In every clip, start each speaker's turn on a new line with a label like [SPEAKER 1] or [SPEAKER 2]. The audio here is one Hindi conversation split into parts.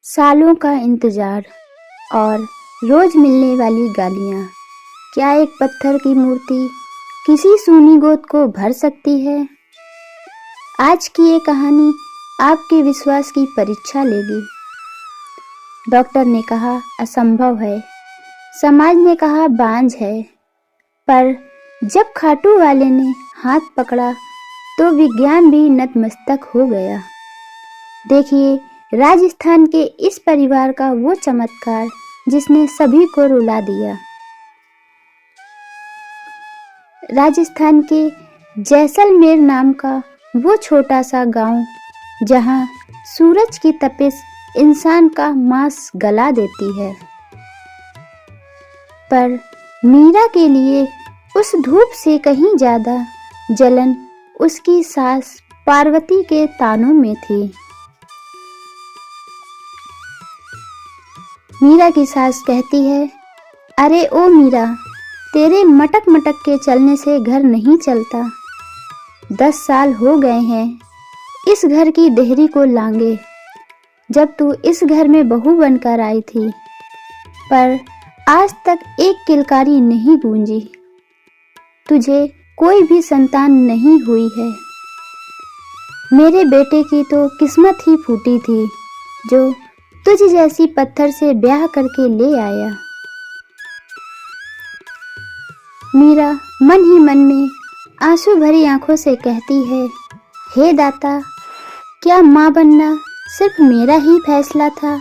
[SPEAKER 1] सालों का इंतजार और रोज मिलने वाली गालियाँ। क्या एक पत्थर की मूर्ति किसी सूनी गोद को भर सकती है? आज की ये कहानी आपके विश्वास की परीक्षा लेगी। डॉक्टर ने कहा असंभव है, समाज ने कहा बांझ है, पर जब खाटू वाले ने हाथ पकड़ा तो विज्ञान भी नतमस्तक हो गया। देखिए राजस्थान के इस परिवार का वो चमत्कार जिसने सभी को रुला दिया। राजस्थान के जैसलमेर नाम का वो छोटा सा गांव, जहां सूरज की तपिश इंसान का मांस गला देती है, पर मीरा के लिए उस धूप से कहीं ज्यादा जलन उसकी सास पार्वती के तानों में थी। मीरा की सास कहती है, अरे ओ मीरा, तेरे मटक मटक के चलने से घर नहीं चलता। 10 साल हो गए हैं इस घर की देहरी को लांगे, जब तू इस घर में बहू बनकर आई थी, पर आज तक एक किलकारी नहीं गूंजी। तुझे कोई भी संतान नहीं हुई है। मेरे बेटे की तो किस्मत ही फूटी थी, जो तुझ जैसी पत्थर से ब्याह करके ले आया। मीरा मन ही मन में आंसू भरी आंखों से कहती है, हे दाता, क्या माँ बनना सिर्फ मेरा ही फैसला था?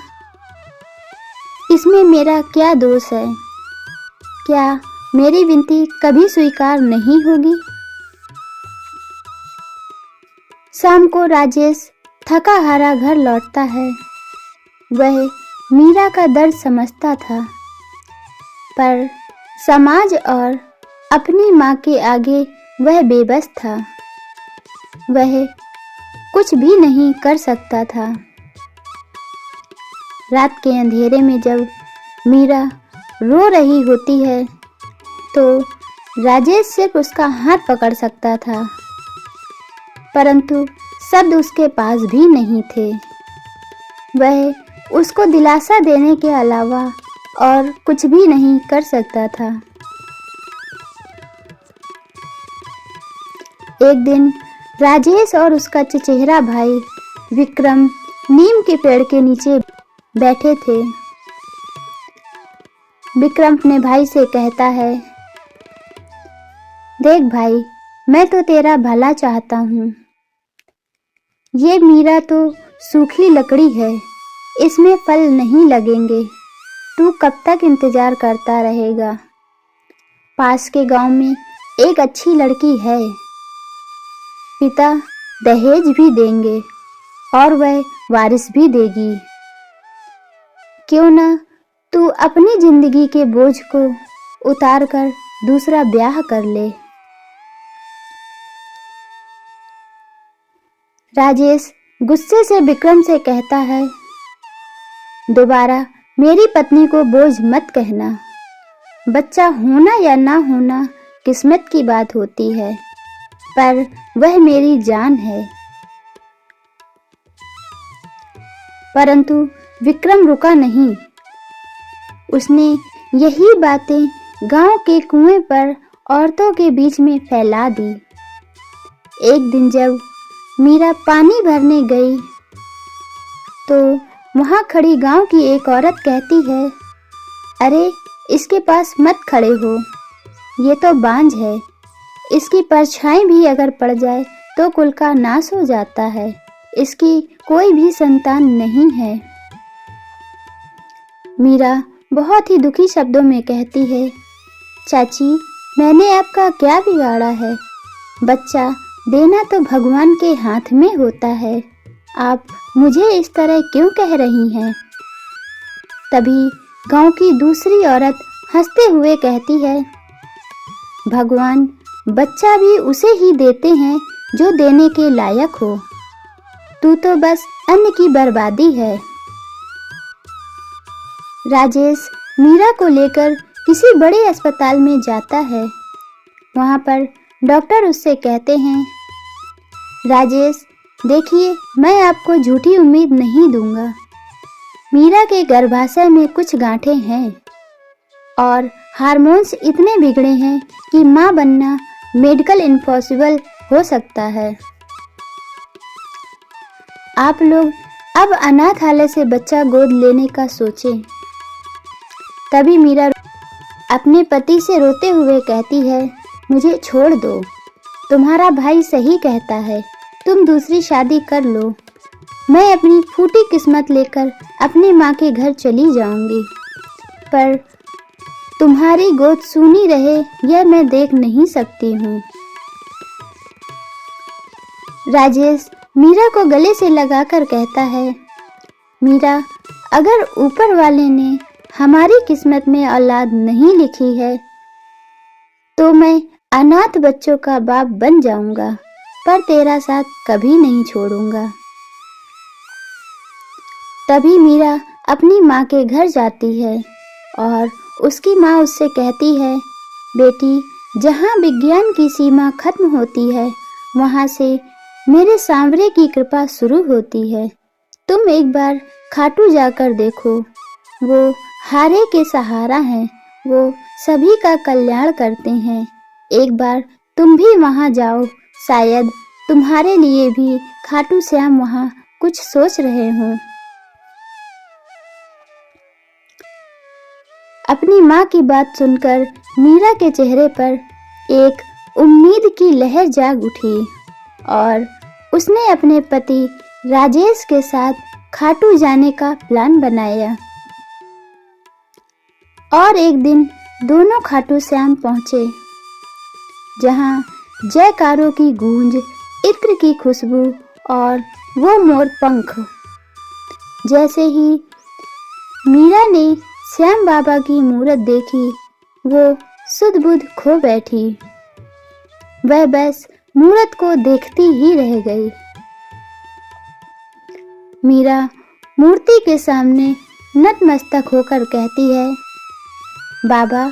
[SPEAKER 1] इसमें मेरा क्या दोष है? क्या मेरी विनती कभी स्वीकार नहीं होगी? शाम को राजेश थका हारा घर लौटता है। वह मीरा का दर्द समझता था, पर समाज और अपनी माँ के आगे वह बेबस था। वह कुछ भी नहीं कर सकता था। रात के अंधेरे में जब मीरा रो रही होती है, तो राजेश सिर्फ उसका हाथ पकड़ सकता था, परंतु शब्द उसके पास भी नहीं थे। वह उसको दिलासा देने के अलावा और कुछ भी नहीं कर सकता था। एक दिन राजेश और उसका चचेरा भाई विक्रम नीम के पेड़ के नीचे बैठे थे। विक्रम अपने भाई से कहता है, देख भाई, मैं तो तेरा भला चाहता हूँ। ये मीरा तो सूखी लकड़ी है, इसमें फल नहीं लगेंगे। तू कब तक इंतजार करता रहेगा? पास के गांव में एक अच्छी लड़की है, पिता दहेज भी देंगे और वह वारिस भी देगी। क्यों ना तू अपनी जिंदगी के बोझ को उतार कर दूसरा ब्याह कर ले। राजेश गुस्से से विक्रम से कहता है, दोबारा मेरी पत्नी को बोझ मत कहना। बच्चा होना या ना होना किस्मत की बात होती है, पर वह मेरी जान है। परंतु विक्रम रुका नहीं। उसने यही बातें गांव के कुएं पर औरतों के बीच में फैला दी। एक दिन जब मीरा पानी भरने गई, तो वहां खड़ी गांव की एक औरत कहती है, अरे इसके पास मत खड़े हो, ये तो बांझ है। इसकी परछाई भी अगर पड़ जाए तो कुल का नाश हो जाता है। इसकी कोई भी संतान नहीं है। मीरा बहुत ही दुखी शब्दों में कहती है, चाची, मैंने आपका क्या बिगाड़ा है? बच्चा देना तो भगवान के हाथ में होता है। आप मुझे इस तरह क्यों कह रही हैं? तभी गांव की दूसरी औरत हंसते हुए कहती है, भगवान बच्चा भी उसे ही देते हैं जो देने के लायक हो। तू तो बस अन्न की बर्बादी है। राजेश मीरा को लेकर किसी बड़े अस्पताल में जाता है। वहां पर डॉक्टर उससे कहते हैं, राजेश, देखिए, मैं आपको झूठी उम्मीद नहीं दूंगा। मीरा के गर्भाशय में कुछ गांठें हैं और हार्मोन्स इतने बिगड़े हैं कि माँ बनना मेडिकल इम्पॉसिबल हो सकता है। आप लोग अब अनाथालय से बच्चा गोद लेने का सोचें। तभी मीरा अपने पति से रोते हुए कहती है, मुझे छोड़ दो, तुम्हारा भाई सही कहता है, तुम दूसरी शादी कर लो। मैं अपनी फूटी किस्मत लेकर अपनी माँ के घर चली जाऊंगी, पर तुम्हारी गोद सूनी रहे यह मैं देख नहीं सकती हूँ। राजेश मीरा को गले से लगाकर कहता है, मीरा, अगर ऊपर वाले ने हमारी किस्मत में औलाद नहीं लिखी है तो मैं अनाथ बच्चों का बाप बन जाऊंगा, पर तेरा साथ कभी नहीं छोड़ूंगा। तभी मीरा अपनी माँ के घर जाती है और उसकी माँ उससे कहती है, बेटी, जहाँ विज्ञान की सीमा खत्म होती है वहाँ से मेरे सांवरे की कृपा शुरू होती है। तुम एक बार खाटू जाकर देखो, वो हारे के सहारा हैं, वो सभी का कल्याण करते हैं। एक बार तुम भी वहाँ जाओ, शायद तुम्हारे लिए भी खाटू श्याम वहाँ कुछ सोच रहे हों। अपनी माँ की बात सुनकर मीरा के चेहरे पर एक उम्मीद की लहर जाग उठी और उसने अपने पति राजेश के साथ खाटू जाने का प्लान बनाया। और एक दिन दोनों खाटू श्याम पहुंचे, जहां जयकारों की गूंज, इत्र की खुशबू और वो मोर पंख। जैसे ही मीरा ने श्याम बाबा की मूरत देखी, वो सुध बुध खो बैठी। वह बस मूरत को देखती ही रह गई। मीरा मूर्ति के सामने नतमस्तक होकर कहती है, बाबा,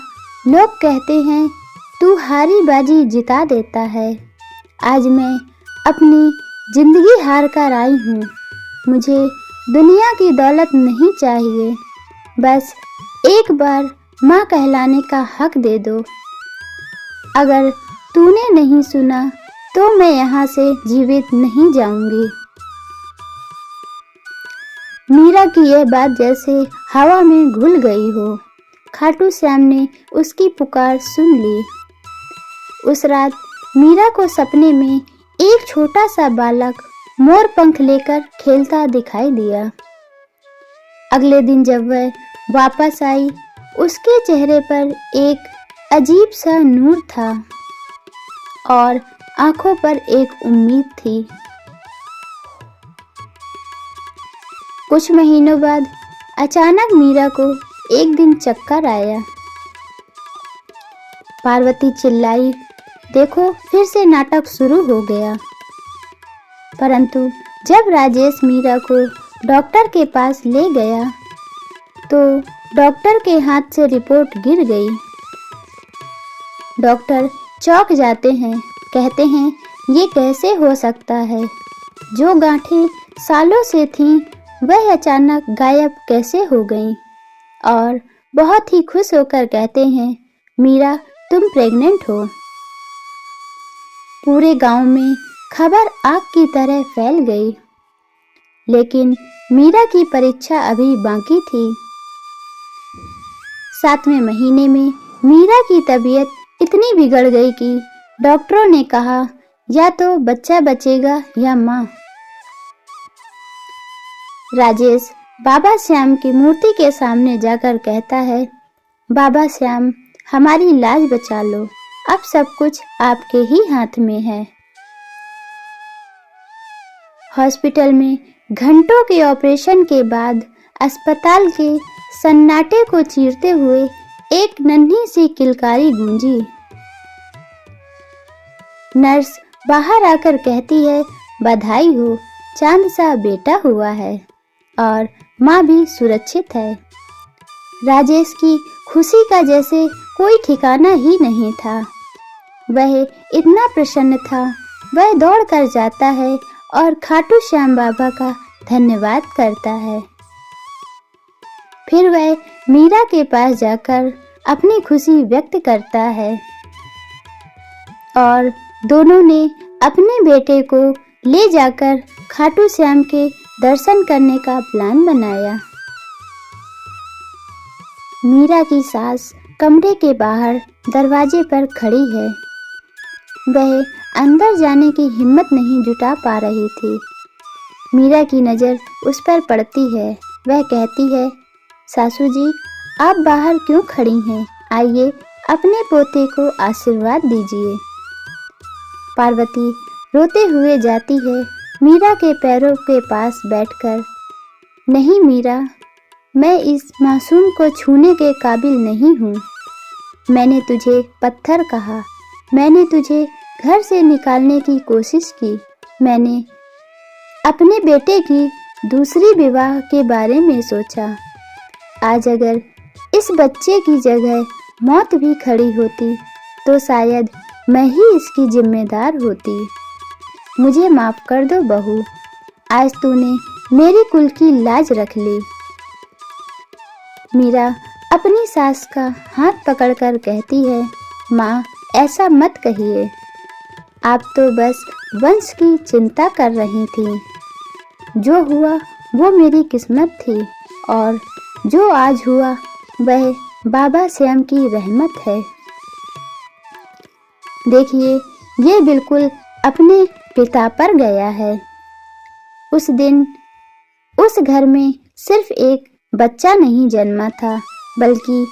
[SPEAKER 1] लोग कहते हैं तू हारी बाजी जिता देता है। आज मैं अपनी जिंदगी हार कर आई हूँ। मुझे दुनिया की दौलत नहीं चाहिए, बस एक बार माँ कहलाने का हक दे दो। अगर तूने नहीं सुना तो मैं यहाँ से जीवित नहीं जाऊंगी। मीरा की यह बात जैसे हवा में घुल गई हो। खाटू श्याम ने उसकी पुकार सुन ली। उस रात मीरा को सपने में एक छोटा सा बालक मोर पंख लेकर खेलता दिखाई दिया। अगले दिन जब वह वापस आई, उसके चेहरे पर एक अजीब सा नूर था और आंखों पर एक उम्मीद थी। कुछ महीनों बाद अचानक मीरा को एक दिन चक्कर आया। पार्वती चिल्लाई, देखो फिर से नाटक शुरू हो गया। परंतु जब राजेश मीरा को डॉक्टर के पास ले गया तो डॉक्टर के हाथ से रिपोर्ट गिर गई। डॉक्टर चौंक जाते हैं, कहते हैं ये कैसे हो सकता है? जो गांठें सालों से थीं वह अचानक गायब कैसे हो गईं? और बहुत ही खुश होकर कहते हैं, मीरा तुम प्रेग्नेंट हो। पूरे गांव में खबर आग की तरह फैल गई, लेकिन मीरा की परीक्षा अभी बाकी थी। 7वें महीने में मीरा की तबीयत इतनी बिगड़ गई कि डॉक्टरों ने कहा या तो बच्चा बचेगा या माँ। राजेश बाबा श्याम की मूर्ति के सामने जाकर कहता है, बाबा श्याम, हमारी लाज बचा लो, अब सब कुछ आपके ही हाथ में है। हॉस्पिटल में घंटों के ऑपरेशन के बाद अस्पताल के सन्नाटे को चीरते हुए एक नन्ही सी किलकारी गूंजी। नर्स बाहर आकर कहती है, बधाई हो, चांद सा बेटा हुआ है और माँ भी सुरक्षित है। राजेश की खुशी का जैसे कोई ठिकाना ही नहीं था। वह इतना प्रसन्न था, वह दौड़ कर जाता है और खाटू श्याम बाबा का धन्यवाद करता है। फिर वह मीरा के पास जाकर अपनी खुशी व्यक्त करता है और दोनों ने अपने बेटे को ले जाकर खाटू श्याम के दर्शन करने का प्लान बनाया। मीरा की सास कमरे के बाहर दरवाजे पर खड़ी है। वह अंदर जाने की हिम्मत नहीं जुटा पा रही थी। मीरा की नज़र उस पर पड़ती है। वह कहती है, सासू जी, आप बाहर क्यों खड़ी हैं? आइए अपने पोते को आशीर्वाद दीजिए। पार्वती रोते हुए जाती है मीरा के पैरों के पास बैठकर। नहीं मीरा, मैं इस मासूम को छूने के काबिल नहीं हूँ। मैंने तुझे पत्थर कहा, मैंने तुझे घर से निकालने की कोशिश की, मैंने अपने बेटे की दूसरी विवाह के बारे में सोचा। आज अगर इस बच्चे की जगह मौत भी खड़ी होती तो शायद मैं ही इसकी जिम्मेदार होती। मुझे माफ़ कर दो बहू, आज तूने मेरी कुल की लाज रख ली। मीरा अपनी सास का हाथ पकड़कर कहती है, माँ ऐसा मत कहिए, आप तो बस वंश की चिंता कर रही थी। जो हुआ वो मेरी किस्मत थी और जो आज हुआ वह बाबा श्याम की रहमत है। देखिए, ये बिल्कुल अपने पिता पर गया है। उस दिन उस घर में सिर्फ एक बच्चा नहीं जन्मा था, बल्कि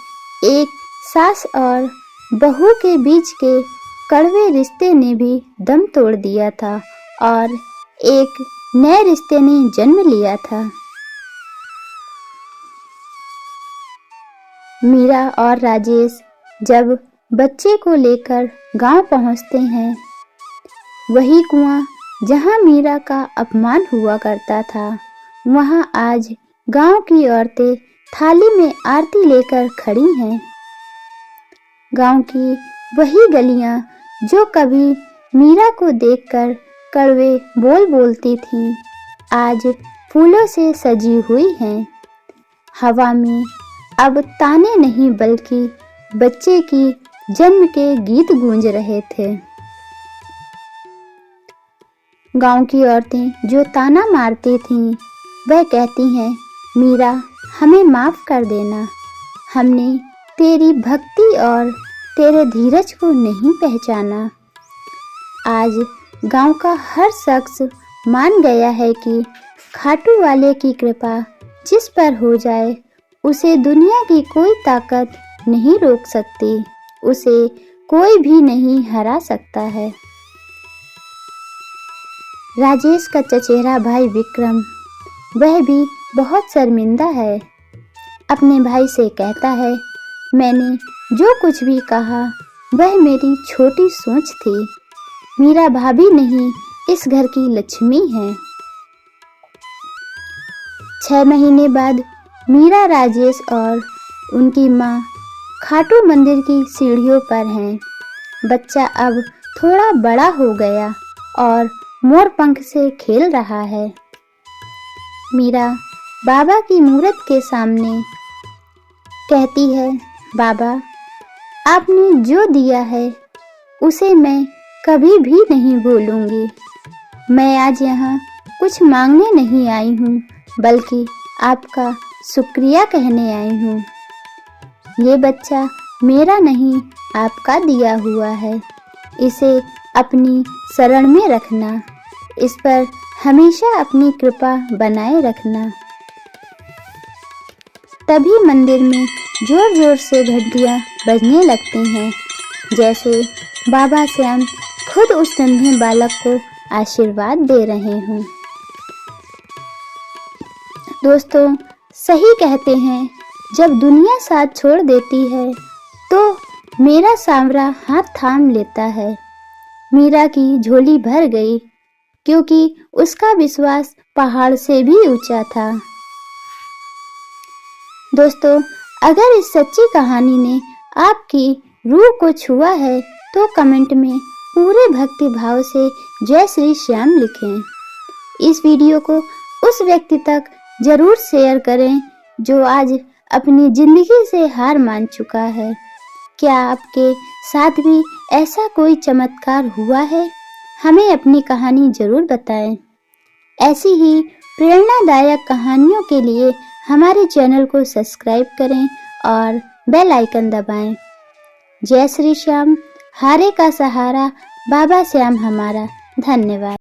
[SPEAKER 1] एक सास और बहू के बीच के कड़वे रिश्ते ने भी दम तोड़ दिया था और एक नए रिश्ते ने जन्म लिया था। मीरा और राजेश जब बच्चे को लेकर गांव पहुंचते हैं, वही कुआं जहां मीरा का अपमान हुआ करता था, वहां आज गांव की औरतें थाली में आरती लेकर खड़ी हैं। गांव की वही गलियां जो कभी मीरा को देखकर कड़वे बोल बोलती थीं, आज फूलों से सजी हुई हैं। हवा में अब ताने नहीं बल्कि बच्चे की जन्म के गीत गूंज रहे थे। गांव की औरतें जो ताना मारती थीं, वह कहती हैं, मीरा हमें माफ़ कर देना, हमने तेरी भक्ति और तेरे धीरज को नहीं पहचाना। आज गांव का हर शख्स मान गया है कि खाटू वाले की कृपा जिस पर हो जाए उसे दुनिया की कोई ताकत नहीं रोक सकती, उसे कोई भी नहीं हरा सकता है। राजेश का चचेरा भाई विक्रम, वह भी बहुत शर्मिंदा है। अपने भाई से कहता है, मैंने जो कुछ भी कहा वह मेरी छोटी सोच थी। मीरा भाभी नहीं इस घर की लक्ष्मी है। 6 महीने बाद मीरा, राजेश और उनकी माँ खाटू मंदिर की सीढ़ियों पर हैं। बच्चा अब थोड़ा बड़ा हो गया और मोर पंख से खेल रहा है। मीरा बाबा की मूरत के सामने कहती है, बाबा आपने जो दिया है उसे मैं कभी भी नहीं भूलूंगी। मैं आज यहाँ कुछ मांगने नहीं आई हूँ, बल्कि आपका शुक्रिया कहने आई हूँ। ये बच्चा मेरा नहीं आपका दिया हुआ है, इसे अपनी शरण में रखना, इस पर हमेशा अपनी कृपा बनाए रखना। तभी मंदिर में जोर जोर से घंटियाँ बजने लगती हैं, जैसे बाबा श्याम खुद उस नन्हे बालक को आशीर्वाद दे रहे हों। दोस्तों, सही कहते हैं, जब दुनिया साथ छोड़ देती है तो मेरा सांवरा हाथ थाम लेता है। मीरा की झोली भर गई, क्योंकि उसका विश्वास पहाड़ से भी ऊंचा था। दोस्तों, अगर इस सच्ची कहानी ने आपकी रूह को छुआ है तो कमेंट में पूरे भक्ति भाव से जय श्री श्याम लिखें। इस वीडियो को उस व्यक्ति तक जरूर शेयर करें जो आज अपनी जिंदगी से हार मान चुका है। क्या आपके साथ भी ऐसा कोई चमत्कार हुआ है? हमें अपनी कहानी जरूर बताएं। ऐसी ही प्रेरणादायक कहानियों के लिए हमारे चैनल को सब्सक्राइब करें और बेल आइकन दबाएं। जय श्री श्याम, हारे का सहारा बाबा श्याम हमारा। धन्यवाद।